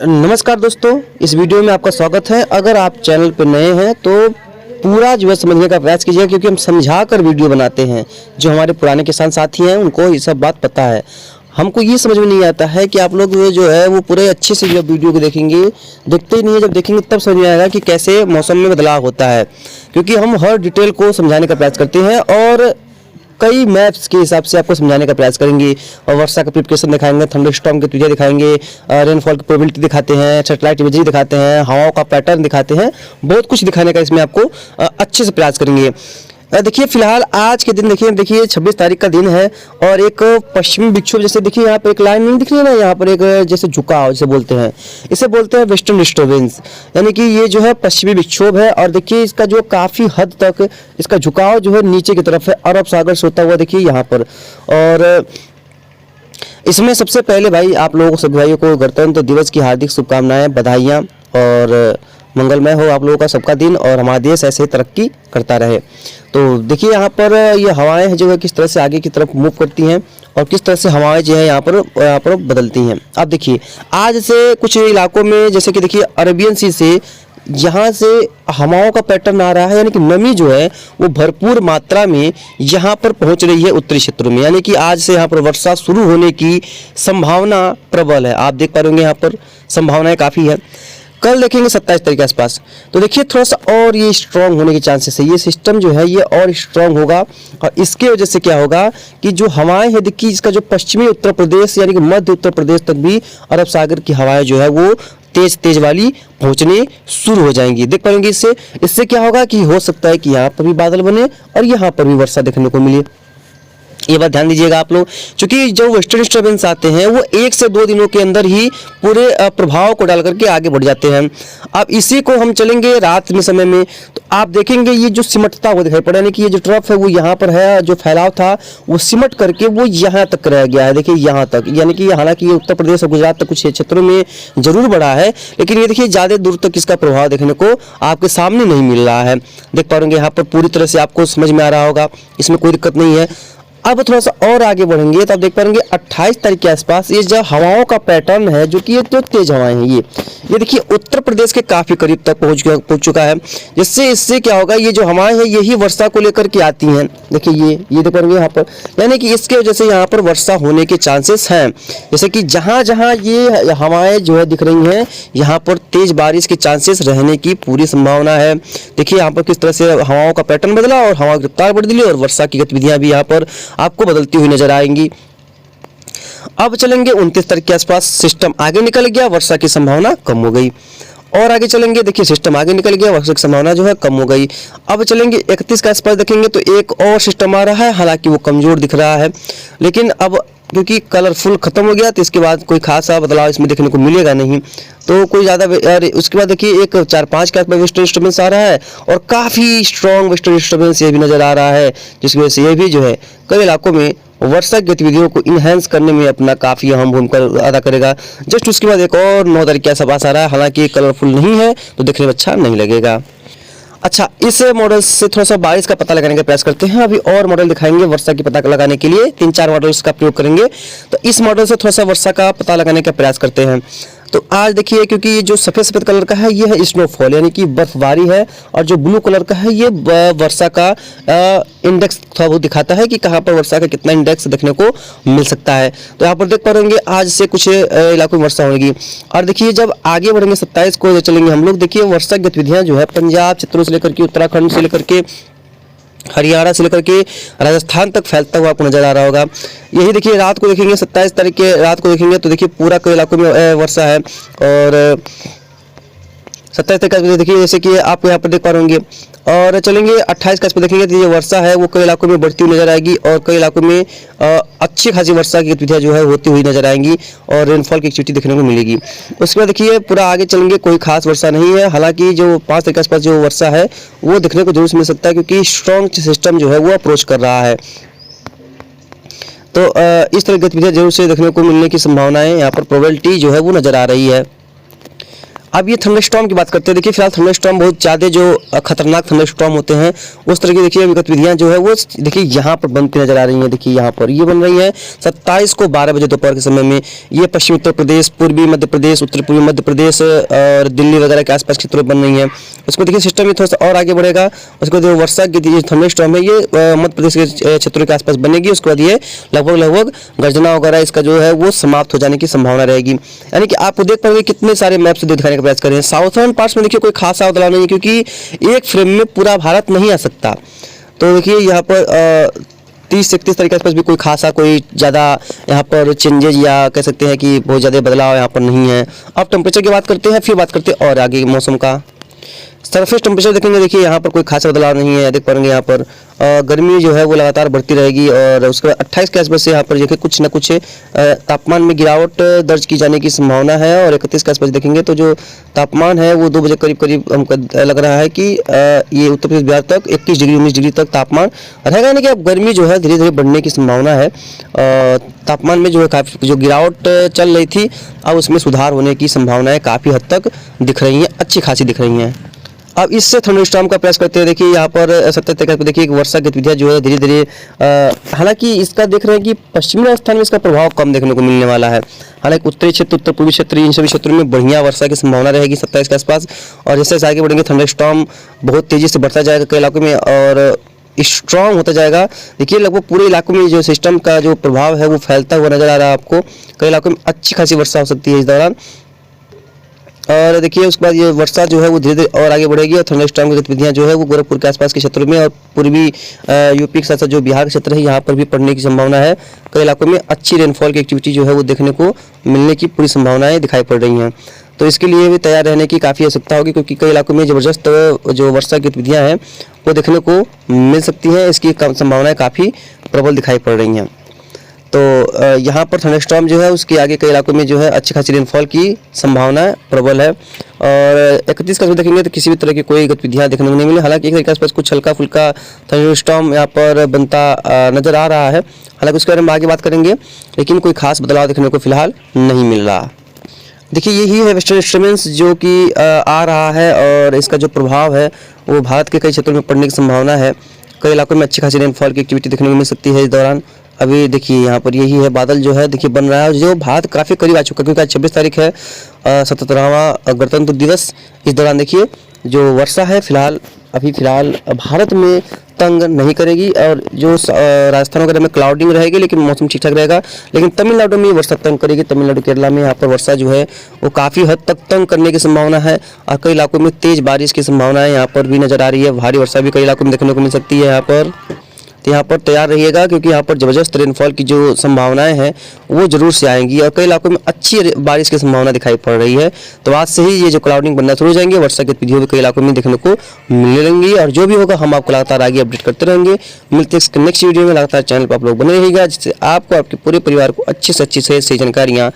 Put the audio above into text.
नमस्कार दोस्तों, इस वीडियो में आपका स्वागत है। अगर आप चैनल पर नए हैं तो पूरा जो है समझने का प्रयास कीजिएगा, क्योंकि हम समझा कर वीडियो बनाते हैं। जो हमारे पुराने किसान साथी हैं उनको ये सब बात पता है। हमको ये समझ में नहीं आता है कि आप लोग जो है वो पूरे अच्छे से जब वीडियो को देखेंगे, देखते ही नहीं है, जब देखेंगे तब समझ में आएगा कि कैसे मौसम में बदलाव होता है। क्योंकि हम हर डिटेल को समझाने का प्रयास करते हैं और कई मैप्स के हिसाब से आपको समझाने का प्रयास करेंगे। और वर्षा का प्रिडिक्शन दिखाएंगे, थंडरस्टॉर्म की तिथियां दिखाएंगे, रेनफॉल की प्रोबेबिलिटी दिखाते हैं, सैटेलाइट इमेजरी दिखाते हैं, हवाओं का पैटर्न दिखाते हैं। बहुत कुछ दिखाने का इसमें आपको अच्छे से प्रयास करेंगे। देखिए फिलहाल आज के दिन देखिए 26 तारीख का दिन है और एक पश्चिमी विक्षोभ, जैसे देखिए यहाँ पर एक लाइन नहीं दिख रही है ना, यहाँ पर एक जैसे झुकाव जिसे बोलते हैं, इसे बोलते हैं वेस्टर्न डिस्टर्बेंस। यानी कि ये जो है पश्चिमी विक्षोभ है और देखिए इसका जो काफ़ी हद तक इसका झुकाव जो है नीचे की तरफ है, अरब सागर से होता हुआ देखिए यहाँ पर। और इसमें सबसे पहले भाई आप लोगों सभी भाइयों को गणतंत्र दिवस की हार्दिक शुभकामनाएं, बधाइयाँ और मंगलमय हो आप लोगों का सबका दिन, और हमारा देश ऐसे ही तरक्की करता रहे। तो देखिए यहाँ पर ये हवाएं हैं जो है किस तरह से आगे की तरफ मूव करती हैं और किस तरह से हवाएं जो है यहाँ पर बदलती हैं। अब देखिए आज से कुछ इलाकों में, जैसे कि देखिए अरेबियन सी से यहाँ से हवाओं का पैटर्न आ रहा है, यानी कि नमी जो है वो भरपूर मात्रा में यहाँ पर पहुँच रही है उत्तरी क्षेत्रों में। यानी कि आज से यहाँ पर वर्षा शुरू होने की संभावना प्रबल है। आप देख पा रहे होंगे यहाँ पर संभावनाएं काफ़ी है। कल देखेंगे 27 तारीख के आसपास, तो देखिए थोड़ा सा और ये स्ट्रॉन्ग होने के चांसेस है। ये सिस्टम जो है ये और स्ट्रॉन्ग होगा और इसके वजह से क्या होगा कि जो हवाएं हैं, देखिए इसका जो पश्चिमी उत्तर प्रदेश यानी कि मध्य उत्तर प्रदेश तक भी अरब सागर की हवाएं जो है वो तेज वाली पहुंचने शुरू हो जाएंगी। देख पाएंगे इससे क्या होगा कि हो सकता है कि यहाँ पर भी बादल बने और यहाँ पर भी वर्षा देखने को मिले। ये बात ध्यान दीजिएगा आप लोग, क्योंकि जो वेस्टर्न डिस्टर्बेंस आते हैं वो 1 से 2 दिनों के अंदर ही पूरे प्रभाव को डाल करके आगे बढ़ जाते हैं। अब इसी को हम चलेंगे रात में समय में, तो आप देखेंगे ये जो सिमटता हुआ दिखाई पड़ा, यानी कि ये जो ट्रफ है वो यहाँ पर है, जो फैलाव था वो सिमट करके वो यहाँ तक रह गया है। देखिए यहाँ तक, यानी कि हालांकि ये उत्तर प्रदेश और गुजरात तक कुछ क्षेत्रों में जरूर बढ़ा है, लेकिन ये देखिए ज़्यादा दूर तक इसका प्रभाव देखने को आपके सामने नहीं मिल रहा है। देख पा रहे यहाँ पर पूरी तरह से आपको समझ में आ रहा होगा, इसमें कोई दिक्कत नहीं है। अब थोड़ा सा और आगे बढ़ेंगे तो आप देख पाएंगे 28 तारीख के आसपास ये जो हवाओं का पैटर्न है, जो कि ये जो तेज हवाएं हैं ये देखिए उत्तर प्रदेश के काफी करीब तक पहुंच चुका है। जिससे इससे क्या होगा, ये जो हवाएं हैं यही वर्षा को लेकर के आती हैं। देखिए ये देख पाएंगे यहाँ पर, यानी कि इसके वजह से यहाँ पर वर्षा होने के चांसेस हैं। जैसे कि जहाँ जहाँ ये हवाएं जो है दिख रही हैं, यहाँ पर तेज बारिश के चांसेस रहने की पूरी संभावना है। देखिए यहाँ पर किस तरह से हवाओं का पैटर्न बदला और हवा की रफ्तार बदली और वर्षा की गतिविधियां भी यहाँ पर आपको बदलती हुई नजर आएंगी। अब चलेंगे 29 तारीख के आसपास, सिस्टम आगे निकल गया, वर्षा की संभावना कम हो गई। और आगे चलेंगे, देखिए सिस्टम आगे निकल गया, वर्षा की संभावना जो है कम हो गई। अब चलेंगे 31 के आसपास, देखेंगे तो एक और सिस्टम आ रहा है, हालांकि वो कमजोर दिख रहा है, लेकिन अब क्योंकि कलरफुल खत्म हो गया तो इसके बाद कोई खासा बदलाव इसमें देखने को मिलेगा नहीं। तो कोई ज़्यादा, उसके बाद देखिए एक 4-5 के आसपास वेस्टर्न डिस्टर्बेंस आ रहा है और काफ़ी स्ट्रॉन्ग वेस्टर्न डिस्टर्बेंस ये भी नज़र आ रहा है, जिसकी वजह से ये भी जो है कई इलाकों में वर्षा की गतिविधियों को इन्हेंस करने में अपना काफ़ी अहम भूमिका अदा करेगा। जस्ट उसके बाद एक और 9 तारीख के आसपास आ रहा है, हालांकि कलरफुल नहीं है तो देखने में अच्छा नहीं लगेगा। अच्छा, इस मॉडल से थोड़ा सा बारिश का पता लगाने का प्रयास करते हैं। अभी और मॉडल दिखाएंगे वर्षा की पता लगाने के लिए, 3-4 मॉडल्स का प्रयोग करेंगे। तो इस मॉडल से थोड़ा सा वर्षा का पता लगाने का प्रयास करते हैं। तो आज देखिए, क्योंकि ये जो सफ़ेद कलर का है ये है स्नोफॉल, यानी कि बर्फबारी है, और जो ब्लू कलर का है ये वर्षा का इंडेक्स थोड़ा बहुत दिखाता है कि कहाँ पर वर्षा का कितना इंडेक्स देखने को मिल सकता है। तो यहाँ पर देख पा रहे आज से कुछ इलाकों में वर्षा होगी। और देखिए जब आगे बढ़ेंगे 27 को चलेंगे हम लोग, देखिए वर्षा गतिविधियाँ जो है पंजाब क्षेत्रों से लेकर के उत्तराखंड से लेकर के हरियाणा से लेकर के राजस्थान तक फैलता हुआ आपको नजर आ रहा होगा। यही देखिए रात को देखेंगे, 27 तारीख के रात को देखेंगे तो देखिए पूरा कई इलाकों में वर्षा है। और 27 तारीख का देखिए जैसे कि आप यहाँ पर देख पा रहे होंगे। और चलेंगे 28 का आसपास देखेंगे तो ये वर्षा है वो कई इलाकों में बढ़ती हुई नजर आएगी और कई इलाकों में अच्छी खासी वर्षा की गतिविधियाँ जो है होती हुई नजर आएंगी और रेनफॉल की एक्टिविटी देखने को मिलेगी। उसके बाद देखिए पूरा आगे चलेंगे, कोई खास वर्षा नहीं है, हालांकि जो 5 तारीख के आसपास जो वर्षा है वो देखने को जरूर मिल सकता है, क्योंकि स्ट्रॉन्ग सिस्टम जो है वो अप्रोच कर रहा है। तो इस तरह की गतिविधियाँ जरूर से देखने को मिलने की संभावनाएं यहाँ पर प्रोबेबिलिटी जो है वो नजर आ रही है। अब ये थंडरस्टॉर्म की बात करते हैं। देखिए फिलहाल थंडरस्टॉर्म बहुत ज़्यादा जो खतरनाक थंडरस्टॉर्म होते हैं उस तरह की देखिए गतिविधियाँ जो है वो देखिए यहाँ पर बनती नजर आ रही हैं। देखिए यहाँ पर ये बन रही है 27 को 12 बजे दोपहर के समय में। ये पश्चिमी उत्तर प्रदेश, पूर्वी मध्य प्रदेश, उत्तर पूर्वी मध्य प्रदेश और दिल्ली वगैरह के आसपास क्षेत्रों में बन रही है। उसको देखिए सिस्टम में थोड़ा सा और आगे बढ़ेगा। उसके बाद वर्षा की जो थंडरस्टॉर्म है ये मध्य प्रदेश के क्षेत्रों के आसपास बनेगी। उसके बाद ये लगभग गर्जना वगैरह इसका जो है वो समाप्त हो जाने की संभावना रहेगी। यानी कि आप देख पाएंगे कितने सारे मैप से दिखाने का प्रयास कर रहे हैं। साउथर्न पार्ट्स में देखिए कोई खासा बदलाव नहीं है क्योंकि एक फ्रेम में पूरा भारत नहीं आ सकता। तो देखिए यहाँ पर 30-31 तारीख के आसपास भी कोई खासा कोई ज़्यादा यहाँ पर चेंजेज या कह सकते हैं कि बहुत ज़्यादा बदलाव यहाँ पर नहीं है। अब टेम्परेचर की बात करते हैं, फिर बात करते हैं और आगे मौसम का। सरफेस टेम्परेचर देखेंगे, देखिए यहाँ पर कोई खास बदलाव नहीं है। देख पाएंगे यहाँ पर गर्मी जो है वो लगातार बढ़ती रहेगी और उसके बाद 28 के आसपास से यहाँ पर देखिए कुछ न कुछ तापमान में गिरावट दर्ज की जाने की संभावना है। और 31 के आसपास देखेंगे तो जो तापमान है वो 2 बजे करीब हमको लग रहा है कि ये उत्तर प्रदेश बिहार तक 21 डिग्री 19 डिग्री तक तापमान रहेगा। यानी कि अब गर्मी जो है धीरे धीरे बढ़ने की संभावना है। तापमान में जो है काफ़ी जो गिरावट चल रही थी अब उसमें सुधार होने की संभावनाएं काफ़ी हद तक दिख रही हैं, अच्छी खासी दिख रही हैं। अब इससे थंडरस्टॉर्म का प्रयास करते हैं। देखिए यहाँ पर 70 तारीख को देखिए एक वर्षा गतिविधियाँ जो है धीरे धीरे हालांकि इसका देख रहे हैं कि पश्चिमी राजस्थान में इसका प्रभाव कम देखने को मिलने वाला है। हालांकि उत्तरी क्षेत्र, उत्तर पूर्वी क्षेत्र, इन सभी क्षेत्रों में बढ़िया वर्षा की संभावना रहेगी 27 के आसपास। और जैसे जैसे आगे बढ़ेंगे थंडरस्टॉर्म बहुत तेज़ी से बढ़ता जाएगा कई इलाकों में और स्ट्रॉन्ग होता जाएगा। देखिए लगभग पूरे इलाकों में जो सिस्टम का जो प्रभाव है वो फैलता हुआ नजर आ रहा है आपको। कई इलाकों में अच्छी खासी वर्षा हो सकती है इस दौरान। और देखिए उसके बाद ये वर्षा जो है वो धीरे धीरे और आगे बढ़ेगी और थंडरस्टॉर्म की गतिविधियाँ जो है वो गोरखपुर के आसपास के क्षेत्रों में और पूर्वी यूपी के साथ साथ जो बिहार के क्षेत्र है यहाँ पर भी पड़ने की संभावना है। कई इलाकों में अच्छी रेनफॉल की एक्टिविटी जो है वो देखने को मिलने की पूरी संभावनाएं दिखाई पड़ रही हैं। तो इसके लिए भी तैयार रहने की काफ़ी आवश्यकता होगी क्योंकि कई इलाकों में ज़बरदस्त जो वर्षा की गतिविधियाँ हैं वो देखने को मिल सकती हैं। इसकी संभावनाएँ काफ़ी प्रबल दिखाई पड़ रही हैं। तो यहाँ पर थंडरस्टॉर्म जो है उसके आगे कई इलाकों में जो है अच्छी खासी रेनफॉल की संभावना प्रबल है। और 31 का देखेंगे तो किसी भी तरह की कोई गतिविधियाँ देखने को नहीं मिली। हालांकि एक तरीके के आसपास कुछ हल्का फुल्का थंडरस्टॉर्म यहाँ पर बनता नज़र आ रहा है। हालांकि उसके बारे में आगे बात करेंगे, लेकिन कोई खास बदलाव देखने को फिलहाल नहीं मिल रहा। देखिए यही है वेस्टर्न डिस्टर्बेंस जो कि आ रहा है और इसका जो प्रभाव है वो भारत के कई क्षेत्रों में पड़ने की संभावना है। कई इलाकों में अच्छी खासी रेनफॉल की एक्टिविटी देखने को मिल सकती है इस दौरान। अभी देखिए यहाँ पर यही है, बादल जो है देखिए बन रहा है जो भारत काफ़ी करीब आ चुका है क्योंकि आज 26 तारीख है 77वां गणतंत्र दिवस। इस दौरान देखिए जो वर्षा है फिलहाल भारत में तंग नहीं करेगी और जो राजस्थान वगैरह में क्लाउडिंग रहेगी लेकिन मौसम ठीक ठाक रहेगा। लेकिन तमिलनाडु में वर्षा तंग करेगी। तमिलनाडु केरला में यहाँ पर वर्षा जो है वो काफ़ी हद तक तंग करने की संभावना है और कई इलाकों में तेज़ बारिश की संभावना है यहाँ पर भी नज़र आ रही है। भारी वर्षा भी कई इलाकों में देखने को मिल सकती है यहाँ पर। तो यहाँ पर तैयार रहिएगा क्योंकि यहाँ पर ज़बरदस्त रेनफॉल की जो संभावनाएं हैं वो ज़रूर से आएंगी और कई इलाकों में अच्छी बारिश की संभावना दिखाई पड़ रही है। तो आज से ही ये जो क्लाउडिंग बनना शुरू हो जाएंगे, वर्षा की गतिविधियां भी कई इलाकों में देखने को मिलने लगेंगी और जो भी होगा हम आपको लगातार आगे अपडेट करते रहेंगे। मिलते हैं नेक्स्ट वीडियो में। लगातार चैनल पर आप लोग बने रहिएगा जिससे आपको आपके पूरे परिवार को अच्छी से अच्छी जानकारियाँ